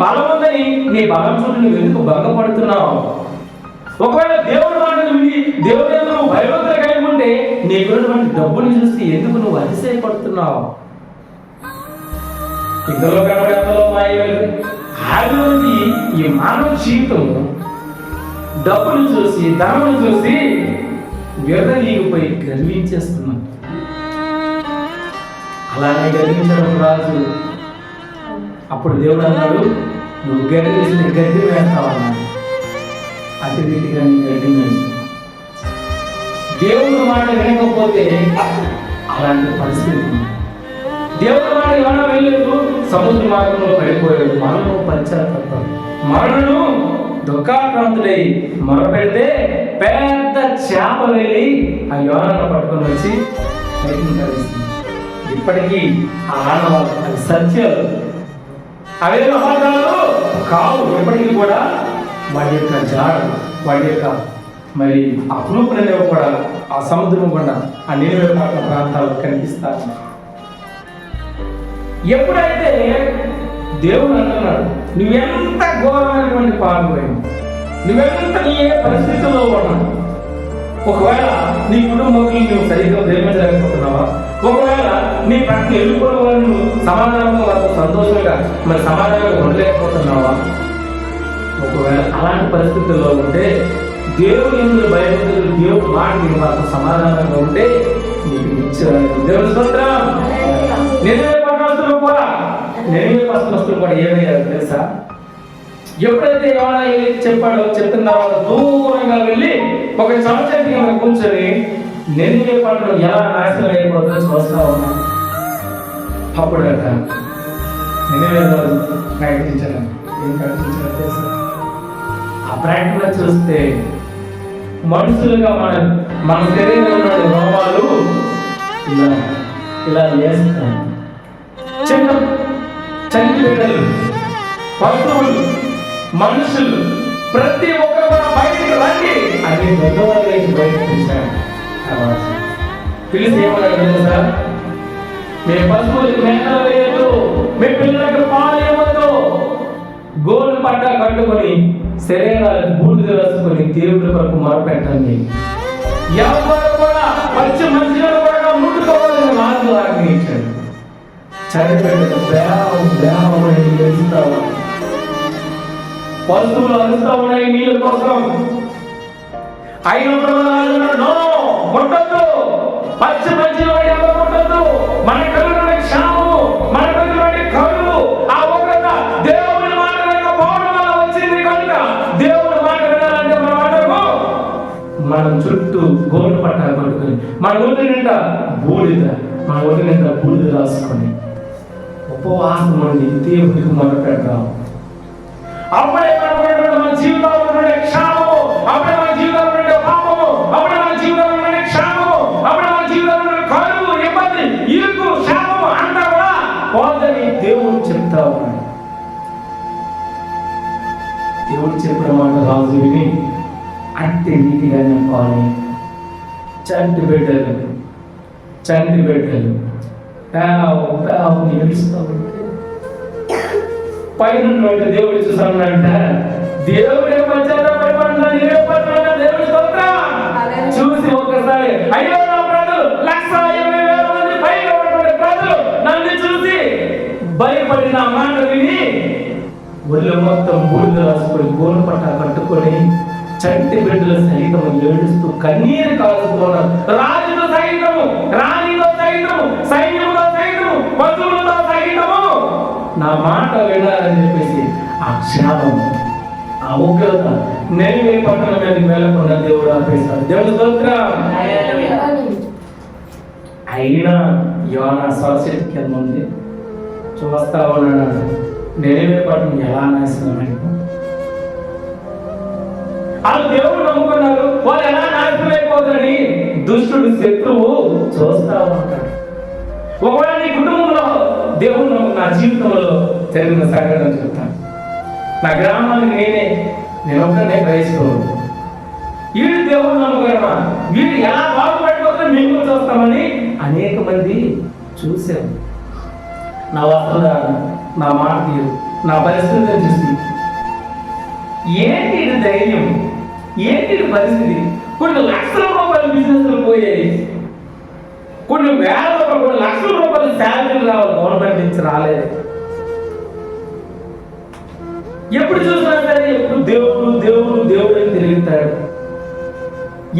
బలం ఉందని నీ బలం చుట్టూ నువ్వు ఎందుకు భంగపడుతున్నావు? ఒకవేళ దేవుడి మాటలు విని దేవుడి నువ్వు భయభక్తులు కలిగి ఉంటే నీకున్నటువంటి డబ్బుని చూసి ఎందుకు నువ్వు అతిశయపడుతున్నావు? ఇందులో కనబడేందులో ఆది ఈ మానవ జీవితం డబ్బును చూసి ధనమును చూసి వ్యర్థనీగిపోయి గర్వించేస్తున్నాం. అలానే గర్వించడం రాజు. అప్పుడు దేవుడు అన్నాడు, నువ్వు గర్విస్తే గడ్డి వేస్తావన్నాడు. అతి రీతిగా నీ గడ్డి వేస్తావు. దేవుడు మాట వినకపోతే అలాంటి పరిస్థితి. దేవుడు మాట ఏమన్నా వెళ్ళలేదు, సముద్ర మార్గంలో పడిపోయాడు. మరణం పశ్చాత్తాపం. మరణను దుఃఖాక్రాంతుడై మొరపెడితే పెద్ద చేప వెళ్ళి ఆ యోనాను పట్టుకొని వచ్చి పైకి కలిస్తుంది. ఇప్పటికీ ఆ ఆనవాళ్ళు అది సత్యాలు, అవేదో అబద్ధాలు కావు. ఎప్పటికీ కూడా వాడి యొక్క జాడ, వాడి యొక్క మరి అప్రూపణ కూడా ఆ సముద్రం కూడా ఆ నీళ్ళ ప్రాంతాల్లో కనిపిస్తారు. ఎప్పుడైతే దేవుడు అంటున్నాడు, నువ్వెంత ఘోరమైనటువంటి పాల్గొని నువ్వెంత నీ ఏ పరిస్థితుల్లో ఉన్నావు, ఒకవేళ నీ కుటుంబంలో నువ్వు సరిగ్గా ప్రేమించలేకపోతున్నావా, ఒకవేళ నీ ప్రతి ఎదుర్కొన్న వాళ్ళు సమాధానంగా వాళ్ళకు సంతోషంగా మరి సమాధానంగా ఉండలేకపోతున్నావా, ఒకవేళ అలాంటి పరిస్థితుల్లో ఉంటే దేవుడు ఎందుకు భయపడుతుంది, దేవుడు మాట నీకు వాళ్ళకు సమాధానంగా ఉంటే నీకు నిత్యం దేవుని స్తోత్రం. నిజమే పట్టణస్తులు కూడా ఏమయ్యారు తెలుసా? ఎప్పుడైతే యోనా చెప్పాడో చెప్పిన తర్వాత దూరంగా వెళ్ళి ఒక సంవత్సరం కింద కూర్చొని నినివే పట్టణం ఎలా నాశనం అయిపోతుందో చూస్తా ఉన్నాను. అప్పుడు నినివే ప్రకటించాను. ఏం ప్రకటించాలో తెలుసా? ఆ ప్రకటన చూస్తే మనుషులుగా మన శరీరంలో రోమాలు ఇలా ఇలా వేస్తాం. చిన్న చంటి బిడ్డలు, పశువులు, మనుషులు ప్రతి ఒక్కరు కూడా బయటికి రండి అని పెద్దవాళ్ళకి బయటకు పిలిచారు. పిలిచి ఏమన్నాడు తెలుసా? మీ పశువులకు మేకలు వేయద్దు, మీ పిల్లలకు పాలు ఇవ్వద్దు, గోలు పట్ట కట్టుకొని శరీరాలకు బూడిద వేసుకొని దేవుడి కొరకు మొరపెట్టండి. ఎవరు కూడా మంచి మంచిగా కూడా ముట్టుకోవాలని మార్గం ఆజ్ఞయించాడు. చనిపోయిన వెళ్తావా? పశువులు అరుస్తా ఉన్నాయి నీళ్ళ కోసం. అయినప్పుడు ముట్టద్దు, పచ్చి మంచిలో ఎవరు ముట్టద్దు. మన కలుగునే క్షామము, మన కలుగునే కరువు, ఆ ఉగ్రత దేవుని మాట వినకపోవడం వల్ల వచ్చింది. కనుక దేవుని మాట వినాలంటే మనం చుట్టూ గోలు పట్టాలు పట్టుకొని మన ఒంటి నిండా బూడిద రాసుకొని ఉపవాసం ఉండి దేవుడికి మొదలుపెడతాం. అప్పుడే మన జీవితంలో ఉండే క్షామము, అప్పుడే మన జీవితంలో ఉండే పాపము, అప్పుడే మన జీవితంలో ఉండే క్షామము, అప్పుడే మన జీవితంలో ఉండే కరువు, ఇబ్బంది, ఇరుకు, శాపము అంతా కూడా పోదని దేవుడు చెప్తా ఉన్నాడు. దేవుడు చెప్పిన మాట రాజు విని అంటే నీటిగా నింపాలి. చంటి బిడ్డలు ఏడుస్తూ ఉంటే పైన దేవుడు చూసానంట. దేవుడే దేవుడి చూసి ఒక్కసారి అయ్యో నా ప్రజలు 1,80,000 మంది పైగా ఉన్నటువంటి ప్రజలు నన్ను చూసి భయపడి నా మాట విని ఒళ్ళు మొత్తం బూడిద రాసుకొని గోలు పట్ట కట్టుకొని చంటి బిడ్డలు సైతం ఏడుస్తూ కన్నీరు కాలుతున్నారు. రాజుతో సైతము, రాణితో సైతము, సైన్యంతో సైతము, పశువులతో సైతము నా మాట వినాలని చెప్పేసి ఆ క్షామం, ఆ ఉగ్రత నెలవే పట్టణం మీదకి వెళ్ళకుండా దేవుడు ఆపేశాడు. దేవుడు స్తోత్రం. అయినా యోనా సొసైటీ కింద ఉంది చూస్తా ఉన్నాడు. నెలవే పట్టణం ఎలా నాశనం అయిపోయింది. వాళ్ళు దేవుడు నమ్ముకున్నారు, వాళ్ళు ఎలా నాశనం అయిపోతారని దుష్టుడు శత్రువు చూస్తా ఉంటాడు. ఒకవేళ నీ కుటుంబంలో దేవుడు నా జీవితంలో జరిగిన సంఘటన చెప్తాను. నా గ్రామానికి నేను ఒక్కనే క్రైస్తవుడు. వీడు దేవుడు నమ్ముకున్నా, వీడు ఎలా బాగుపడిపోతారో మేము చూస్తామని అనేక మంది చూశారు. నా వస్త్రధారణ, నా మాట తీరు, నా పరిస్థితిని చూసి ఏంటి ఇది ధైర్యం, ఏంటి ఇది పరిస్థితి? కొన్ని లక్షల రూపాయల బిజినెస్లు పోయాయి, కొన్ని వేల రూపాయలు, కొన్ని లక్షల రూపాయలు శాలరీలు రావాలి, గవర్నమెంట్ నుంచి రాలేదు. ఎప్పుడు చూసినా సరే ఎప్పుడు దేవుడు దేవుడు దేవుడు అని తిరుగుతాడు.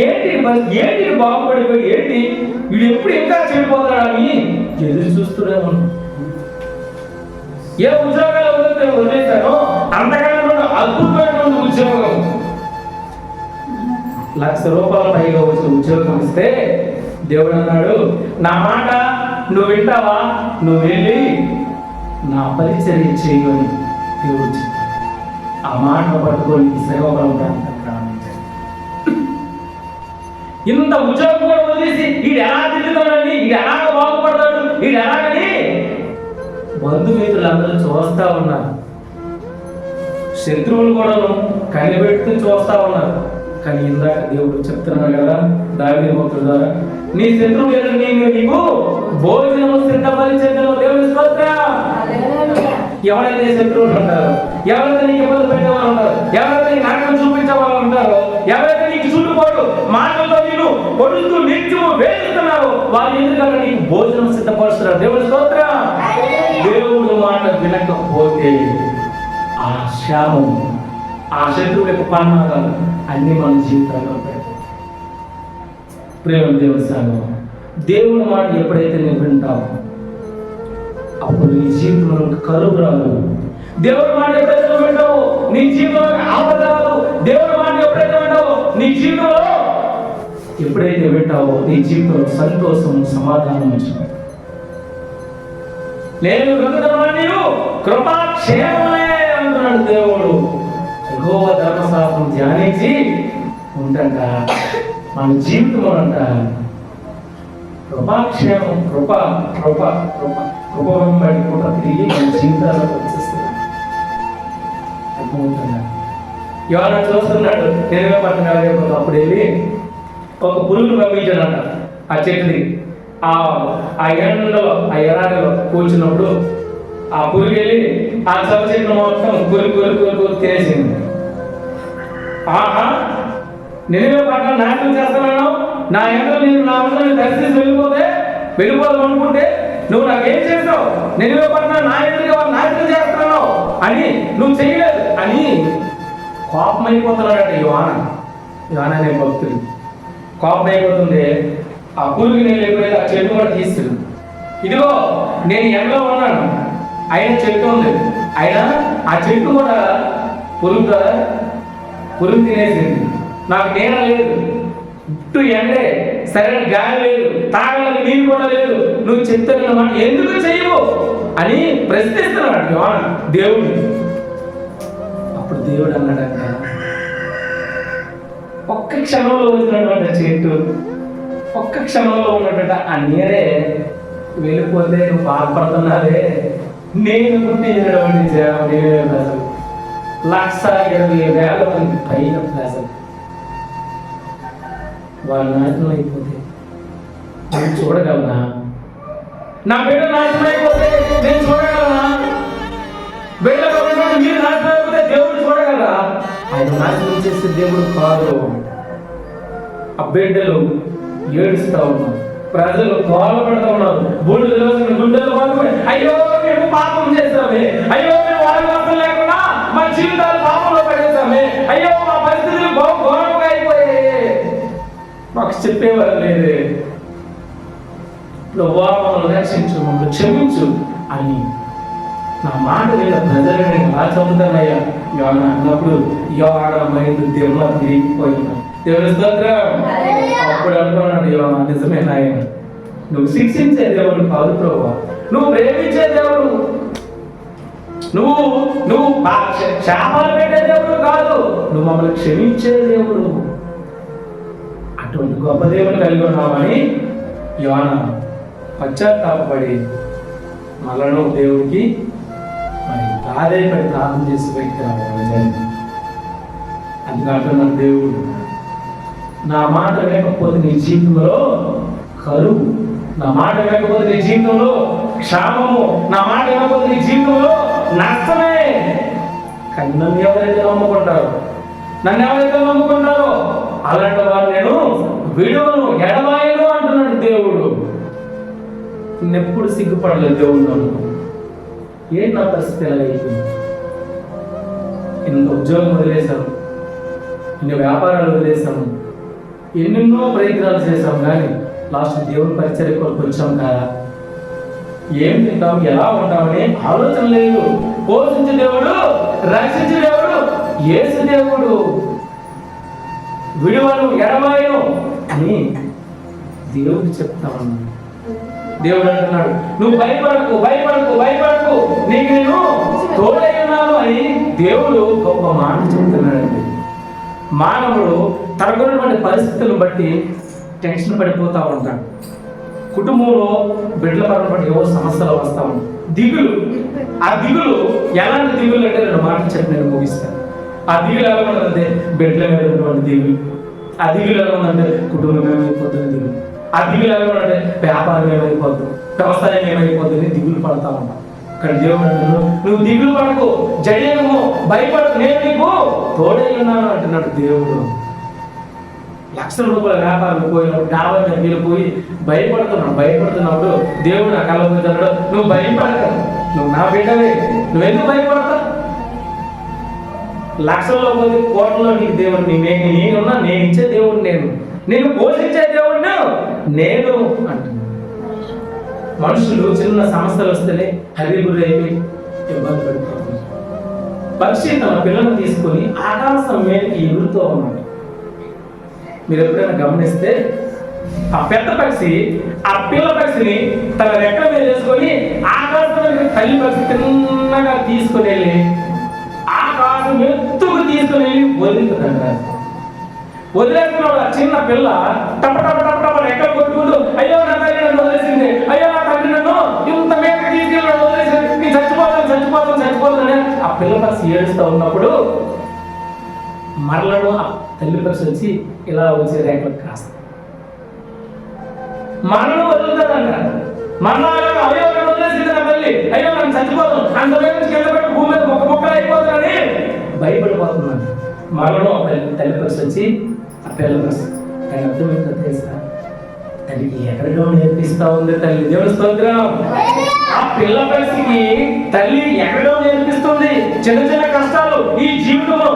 ఏంటి బాగుపడిపోయి, ఏంటి వీడు ఎప్పుడు ఇంకా చెడిపోతాడని ఎదురు చూస్తూనే ఉన్నాం. ఏ ఉద్యోగాలు వదిలేశారో అంతకన్నా అద్భుతమైనటువంటి ఉద్యోగం, ₹1,00,000 పైగా వచ్చే ఉద్యోగం ఇస్తే దేవుడు అన్నాడు, నా మాట నువ్వు వింటావా, నువ్వు వెళ్ళి నా పరిచర్య చేయని దేవుడు చెప్పాడు. ఆ మాట పట్టుకొని సేవకులు ప్రారంభించాడు. ఇంత ఉద్యోగం కూడా వదిలేసి వీడు ఎలా తిరుగుతాడని, వీడు ఎలా బాగుపడతాడు, వీడు ఎలాగని బంధుమిత్రులందరూ చూస్తా ఉన్నారు. శత్రువులు కూడా కనిపెడుతూ చూస్తా ఉన్నారు. కానీ ఇందాక దేవుడు చెప్తున్నాడు కదా దావీదు భక్తుడు ద్వారా, నీ శత్రువు ఎదురు నేను నీకు భోజనం సిద్ధపరిచేందులో దేవుని స్తోత్రం. ఎవరైతే శత్రువులు ఉంటారో, ఎవరైతే నీకు ఇబ్బంది పెట్టేవాళ్ళు ఉంటారు, ఎవరైతే నీకు నాటకం చూపించే వాళ్ళు ఉంటారో, ఎవరైతే నీకు చుట్టుకోడు మాటలతో నేను కొడుతూ నిత్యము వేడుతున్నారో వాళ్ళు ఎందుకంటే నీకు భోజనం సిద్ధపరుస్తున్నారు. దేవుని స్తోత్రం. దేవుడు మాట వినకపోతే ఆ శాపం, ఆ శత్రువు యొక్క పన్నాగాలు అన్ని మన జీవితాల్లో పెడతాయి. ప్రేమ దేవుని సంగమం, దేవుని మాట ఎప్పుడైతే నువ్వు వింటావు అప్పుడు నీ జీవితంలో కరువు రాదు. దేవుడి మాట ఎప్పుడైతే నువ్వు వింటావో నీ జీవితంలో ఆపద రాదు. దేవుడి మాట ఎప్పుడైతే వింటావో నీ జీవితంలో ఎప్పుడైతే వింటావో నీ జీవితంలో సంతోషం సమాధానం వచ్చింది. నేను వెతుకుతున్నాను కృపాక్షేమమే అంటున్నాడు దేవుడు. యెహోవా ధర్మశాస్త్రం ధ్యానించి ఉంటంట మన జీవితంలో అంట కృపాక్షేమం, కృప కృప కృప కృప వెంబడి కృప తిరిగి మన జీవితాలకు వచ్చేస్తుంది. అర్థమవుతుందా? యోనా చూస్తున్నాడు నినివే పట్టణం. అప్పుడు వెళ్ళి ఒక పురుగును పంపించాడంట ఆ చెట్టుని. ఆ ఎండలో ఆ ఎరాడిలో కూర్చున్నప్పుడు ఆ పురుగు వెళ్ళి ఆ చల్ల చెట్లు మొత్తం కొరికి తినేసింది. ఆహా, నినివే పట్టణం నాశనం చేస్తున్నాను, నా ఎండలో నేను నా వందలని దర్శించి వెళ్ళిపోదాం అనుకుంటే నువ్వు నాకేం చేస్తావు, నినివే పట్టణం నా ఎదురుగా వాళ్ళు నాశనం చేస్తున్నాను అని నువ్వు చేయలేదు అని కోపం అయిపోతున్నాడట యోనా అనే భక్తుడు. కోపం అయిపోతుంది. ఆ పురుగు నేను ఎప్పుడైతే ఆ చెట్టు కూడా తీసుకున్నాను, ఇదిగో నేను ఎండలో ఉన్నాను, అయినా చెట్టు ఉంది, అయినా ఆ చెట్టు కూడా పురుగు తినేసింది. నాకు నీడ లేదు, ఇటు ఎండే, సరైన గాలి లేదు, తాగడానికి నీరు కూడా లేదు, నువ్వు చెప్తున్న మాట ఎందుకు చేయవు అని ప్రశ్నిస్తున్నాడు యోనా దేవుడు. అప్పుడు దేవుడు అన్నాడంట, ఒక్క క్షణంలో వచ్చినటువంటి చెట్టు, ఒక్క క్షణంలో ఉన్నటువంటి ఆ నీరే వెళ్ళిపోతే నువ్వు బాధపడుతున్నావే, నేను పుట్టించినటువంటి అసలు 1,20,000 మంది పైన అసలు వాళ్ళు నాశనం అయిపోతే నేను చూడగలనా? నా బిడ్డ నాశనం అయిపోతే నేను చూడగలనా? బిడ్డలో మీరు నాశనం అయిపోతే దేవుడు చూడగలరా? ఆయన నాశనం చేసే దేవుడు కాదు. ఆ బిడ్డలు ఏడుస్తూ ఉన్నారు, ప్రజలు గోల పెడతా ఉన్నారు, గుండెలు పడుకుని అయ్యో మేము పాపం చేస్తామే, అయ్యో మేము వారి లేకుండా మా జీవితాలు పాపంలో పడేస్తామే, అయ్యో మా పరిస్థితులు ఘోరంగా అయిపోయాయి, మాకు చెప్పేవారు లేదే, ప్రభువా మమ్మల్ని రక్షించు, మమ్మల్ని క్షమించు అని నా మాట మీద ప్రజలు నేను ఎలా చదువుతానయ్యా యోనా అన్నప్పుడు యోనా మైండ్ దేవుడు తిరిగిపోయింది. దేవుని స్తోత్రం. అప్పుడు అనుకున్నాడు యోనా, నిజమే నాయన, నువ్వు శిక్షించే దేవుడు కాదు ప్రభువా, నువ్వు ప్రేమించే దేవుడు, నువ్వు శాపాలు పెట్టే దేవుడు కాదు, నువ్వు మమ్మల్ని క్షమించే దేవుడు, అటువంటి గొప్ప దేవుని కలిగి ఉన్నామని యోనా పశ్చాత్తాపడి మళ్ళా నువ్వు దేవుడికి మరి ప్రాధేయపడి ప్రార్థన చేసి బయటికి రావాలి. అందుకంటున్నాడు దేవుడు, నా మాట లేకపోతే నీ జీవితంలో కరువు, నా మాట లేకపోతే నీ జీవితంలో క్షామము, నా మాట వినకపోతే నీ జీవితంలో నష్టమే. కానీ నన్ను ఎవరైతే నమ్ముకుంటారో, నన్ను ఎవరైతే నమ్ముకుంటారో అలాంటి వారు నేను విడువను, ఎడబాయను అంటున్నాడు దేవుడు. ఎప్పుడు సిగ్గుపడలేదు దేవుడు నన్ను. ఏంటి నా పరిస్థితి ఎలా అయిపోయింది? ఎన్నో ఉద్యోగం వదిలేశాను, ఎన్నో వ్యాపారాలు వదిలేశాము, ఎన్నెన్నో ప్రయత్నాలు చేశాం, కానీ లాస్ట్ దేవుని పరిచర్య కొరకు వచ్చాం కదా. ఏం తింటాం, ఎలా ఉంటామని ఆలోచన లేదు. పోషించే దేవుడు, రక్షించే దేవుడు యేసు దేవుడు. విడువను, ఎడబాయను అని దేవుడు చెప్తా ఉన్నాడు. దేవుడు అంటున్నాడు, నువ్వు భయపడకు, భయపడకు, భయపడకు, నీకు నేను తోడై ఉన్నాను అని దేవుడు గొప్ప మాట చెప్తున్నాడండి. మానవుడు తనకున్నటువంటి పరిస్థితులను బట్టి టెన్షన్ పడిపోతూ ఉంటాడు. కుటుంబంలో బిడ్డల పరంగా బట్టి ఏవో సమస్యలు వస్తూ ఉంటాయి. దిగులు, ఆ దిగులు ఎలాంటి దిగులు అంటే రెండు మాటలు చెప్పి నేను ముగిస్తాను. ఆ దిగులు ఎలా ఉన్నదంటే బిడ్డల మీద ఉన్నటువంటి దిగులు, ఆ దిగులు ఎలా ఉందంటే కుటుంబం ఏమైపోతుంది దిగులు, ఆ దిగులు ఎలా ఉందంటే వ్యాపారం ఏమైపోతుంది, వ్యవసాయం ఏమైపోతుంది దిగులు పడతా ఉంటాం. కానీ దేవుడు అంటున్నాడు, నువ్వు దిగులు పడకు, జయము, భయపడకు, నేను నీకు తోడై ఉన్నాను అంటున్నాడు దేవుడు. లక్షల రూపాయల వ్యాపారం పోయినప్పుడు 50,000 పోయి భయపడుతున్నప్పుడు దేవుడు నా కళ్ళ పోతున్నాడు, నువ్వు భయపడక, నువ్వు నా బిడ్డవే, నువ్వెందుకు భయపడతావు? లక్షల్లో పోతే కోట్లలో నీకు దేవుడు, నేనున్నా, నేను ఇచ్చే దేవుడు, నేను పోషించే దేవుడిని నేను అంటున్నాను. మనుషులు చిన్న సమస్యలు వస్తేనే హరిబురి అయిపోయి ఇబ్బంది పడిపోతుంది. పక్షి తన పిల్లలను తీసుకొని ఆకాశం మీదకి ఎగురుతూ ఉన్నాడు. మీరు ఎప్పుడైనా గమనిస్తే ఆ పెద్ద పక్షి ఆ పిల్ల పక్షిని తన రెక్కల మీద వేసుకొని ఆకాశం తల్లి పక్షి తిన్నగా తీసుకుని వెళ్ళి ఆకాశం ఎత్తుకు తీసుకుని వెళ్ళి వదులుతుందంట. వదిలేస్తున్నాడు ఆ చిన్న పిల్ల టప టప టప టప రెక్కలు కొట్టుకుంటూ, అయ్యో నా తల్లి నన్ను వదిలేసింది, అయ్యో నా తల్లి నన్ను ఇంత మేరకు తీసుకెళ్ళి వదిలేసింది, నేను చచ్చిపోతాను ఆ పిల్ల పక్షి ఏడుస్తూ ఉన్నప్పుడు మరలను ఆ తల్లి పక్షి వచ్చి ఇలా వచ్చే రేఖలకు కాస్త మరణ వదులుతుందంట. మరణ అయ్యో నన్ను వదిలేసింది నా తల్లి, అయ్యో నన్ను చచ్చిపోతాను, అంత వేరు కింద పెట్టి భూమి మీద మొక్కలు అయిపోతానని భయపడిపోతున్నాను. మరణం తల్లి పక్షి వచ్చి ఆ పిల్ల పక్షి తన అర్థం ఏంటో తెలుసా? తల్లికి ఎక్కడో నేర్పిస్తా ఉంది తల్లి. దేవుని స్తోత్రం. ఆ పిల్ల పక్షికి తల్లి ఎక్కడో నేర్పిస్తుంది చిన్న చిన్న కష్టాలు, ఈ జీవితంలో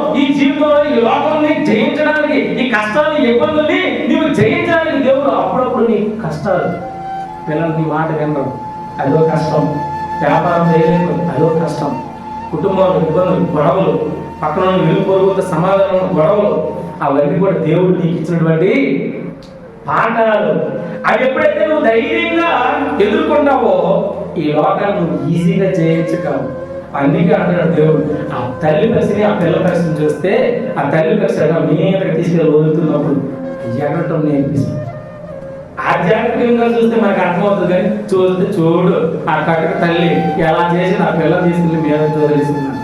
ఈ లోకాన్ని జయించడానికి, ఈ కష్టాలు ఇబ్బందుల్ని నీవు జయించడానికి దేవుడు అప్పుడప్పుడు నీ కష్టాలు, పిల్లలు నీ మాట వినరు అదో కష్టం, వ్యాపారం చేయలేదు అదో కష్టం, కుటుంబంలో ఇబ్బందులు, గొడవలు, పక్కన విలువ పొరుగుతో సమాధానం, గొడవలు, అవన్నీ కూడా దేవుడు నీకు ఇచ్చినటువంటి పాఠాలు. అవి ఎప్పుడైతే నువ్వు ధైర్యంగా ఎదుర్కొంటావో ఈ లోకాన్ని నువ్వు ఈజీగా జయించగలవు. అందుకే అంటున్నాడు దేవుడు, ఆ తల్లి పక్షిని ఆ పిల్ల పక్షిని చూస్తే ఆ తల్లి పక్షి మీదకి తీసుకెళ్ళి వదులుతున్నప్పుడు ఎగరటం నేర్పిస్తుంది. ఆధ్యాత్మికంగా చూస్తే మనకు అర్థమవుతుంది, కానీ చూస్తే చూడు ఆ కట్టక తల్లి ఎలా చేసి ఆ పిల్ల తీసుకెళ్ళి మీద వదిలేస్తున్నాడు.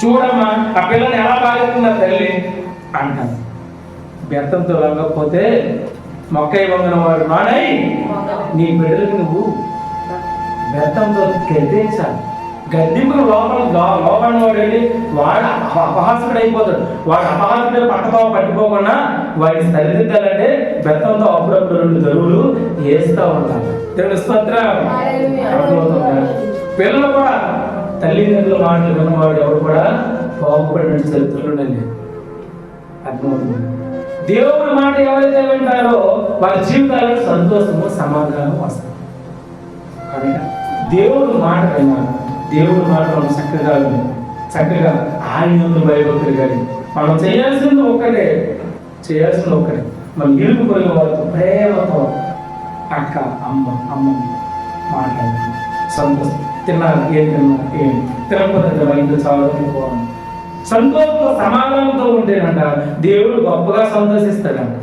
చూడమ్మా ఆ పిల్లని ఎలా బాగుతున్నా తల్లి అంటాను. బెత్తంతో వెళ్ళకపోతే మొక్కై వంగన వాడు నానై నీ బిడ్డలకు నువ్వు బెత్తంతో గద్దించాలి. గద్దింపును లోపల వాడు వెళ్ళి వాడు అపహాసుడు అయిపోతాడు. వాడు అపహాసుడు పక్కతో పట్టిపోకుండా వాడిని సరిదిద్దాలంటే బెత్తంతో అప్పుడప్పుడు 2 దరువులు వేస్తూ ఉంటారు. దేవుని స్తోత్రం. పిల్లలు కూడా తల్లిదండ్రుల మాటలు విన్నవాడు ఎవరు కూడా బాగుపడినట్టు చరిత్రలు ఉండండి. అర్థమవుతుంది. దేవుడి మాట ఎవరైతే వింటారో వారి జీవితాల్లో సంతోషము, సమాధానం వస్తుంది. కనుక దేవుడి మాట విన్నాను, దేవుడి మాట మనం చక్కగా ఆయన భయభక్తులు కానీ మనం చేయాల్సింది ఒక్కటే మనం ఇరుగు పోయిన వారితో ప్రేమతో అక్క అమ్మ మాట్లాడాలి, సంతోషం, తిన్నారు తినకపోతే ఇంట్లో చాలా సంతోషంతో సమాధానంతో ఉంటేనంట దేవుడు గొప్పగా సంతోషిస్తాడంట.